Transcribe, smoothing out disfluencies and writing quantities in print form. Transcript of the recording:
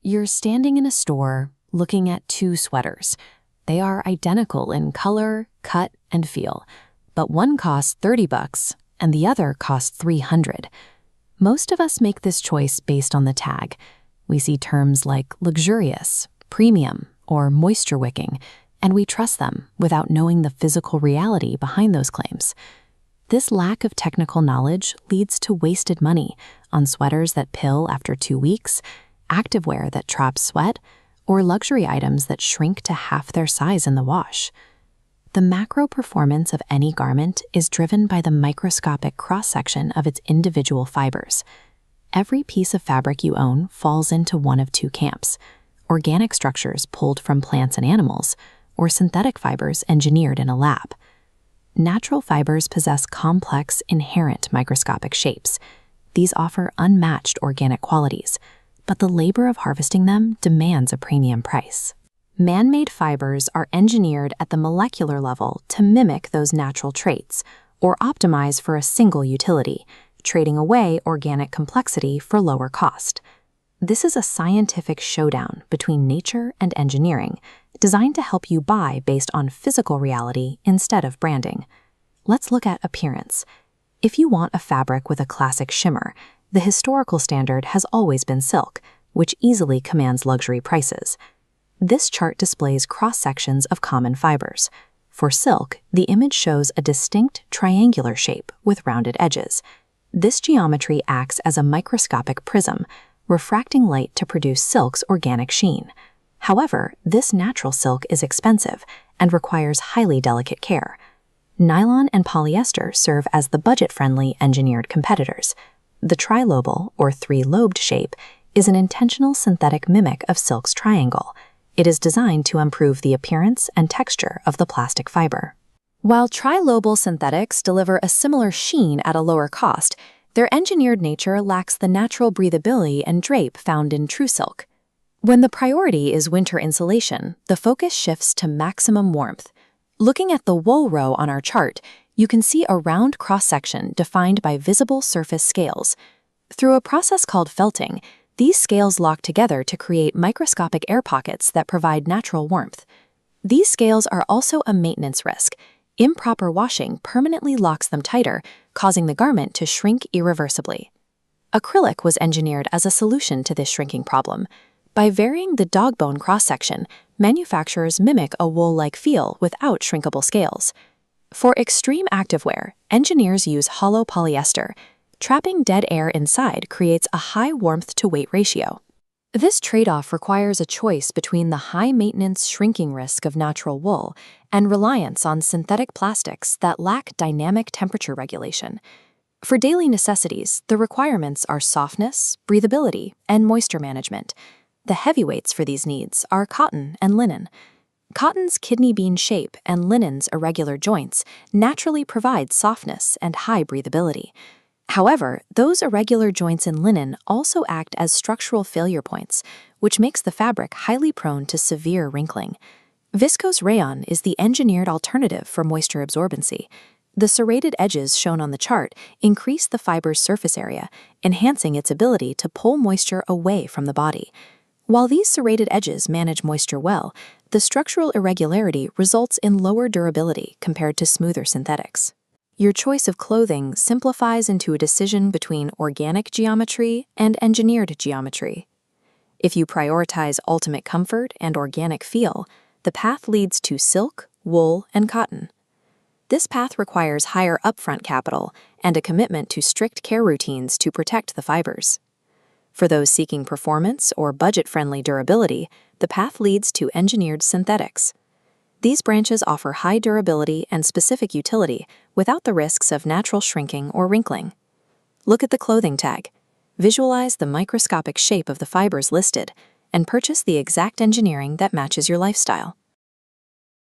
You're standing in a store looking at two sweaters. They are identical in color, cut, and feel, but one costs $30 and the other costs $300. Most of us make this choice based on the tag. We see terms like luxurious, premium, or moisture wicking, and we trust them without knowing the physical reality behind those claims. This lack of technical knowledge leads to wasted money on sweaters that pill after 2 weeks, activewear that traps sweat, or luxury items that shrink to half their size in the wash. The macro performance of any garment is driven by the microscopic cross-section of its individual fibers. Every piece of fabric you own falls into one of two camps: organic structures pulled from plants and animals, or synthetic fibers engineered in a lab. Natural fibers possess complex, inherent microscopic shapes. These offer unmatched organic qualities, but the labor of harvesting them demands a premium price. Man-made fibers are engineered at the molecular level to mimic those natural traits, or optimize for a single utility, trading away organic complexity for lower cost. This is a scientific showdown between nature and engineering, designed to help you buy based on physical reality instead of branding. Let's look at appearance. If you want a fabric with a classic shimmer, the historical standard has always been silk, which easily commands luxury prices. This chart displays cross-sections of common fibers. For silk, the image shows a distinct triangular shape with rounded edges. This geometry acts as a microscopic prism, refracting light to produce silk's organic sheen. However, this natural silk is expensive and requires highly delicate care. Nylon and polyester serve as the budget-friendly engineered competitors. The trilobal, or three-lobed shape, is an intentional synthetic mimic of silk's triangle. It is designed to improve the appearance and texture of the plastic fiber. While trilobal synthetics deliver a similar sheen at a lower cost, their engineered nature lacks the natural breathability and drape found in true silk. When the priority is winter insulation, the focus shifts to maximum warmth. Looking at the wool row on our chart, you can see a round cross-section defined by visible surface scales. Through a process called felting, these scales lock together to create microscopic air pockets that provide natural warmth. These scales are also a maintenance risk. Improper washing permanently locks them tighter, causing the garment to shrink irreversibly. Acrylic was engineered as a solution to this shrinking problem. By varying the dog bone cross-section, manufacturers mimic a wool-like feel without shrinkable scales. For extreme activewear, engineers use hollow polyester. Trapping dead air inside creates a high warmth-to-weight ratio. This trade-off requires a choice between the high-maintenance shrinking risk of natural wool and reliance on synthetic plastics that lack dynamic temperature regulation. For daily necessities, the requirements are softness, breathability, and moisture management. The heavyweights for these needs are cotton and linen. Cotton's kidney bean shape and linen's irregular joints naturally provide softness and high breathability. However, those irregular joints in linen also act as structural failure points, which makes the fabric highly prone to severe wrinkling. Viscose rayon is the engineered alternative for moisture absorbency. The serrated edges shown on the chart increase the fiber's surface area, enhancing its ability to pull moisture away from the body. While these serrated edges manage moisture well, the structural irregularity results in lower durability compared to smoother synthetics. Your choice of clothing simplifies into a decision between organic geometry and engineered geometry. If you prioritize ultimate comfort and organic feel, the path leads to silk, wool, and cotton. This path requires higher upfront capital and a commitment to strict care routines to protect the fibers. For those seeking performance or budget-friendly durability, the path leads to engineered synthetics. These branches offer high durability and specific utility without the risks of natural shrinking or wrinkling. Look at the clothing tag. Visualize the microscopic shape of the fibers listed and purchase the exact engineering that matches your lifestyle.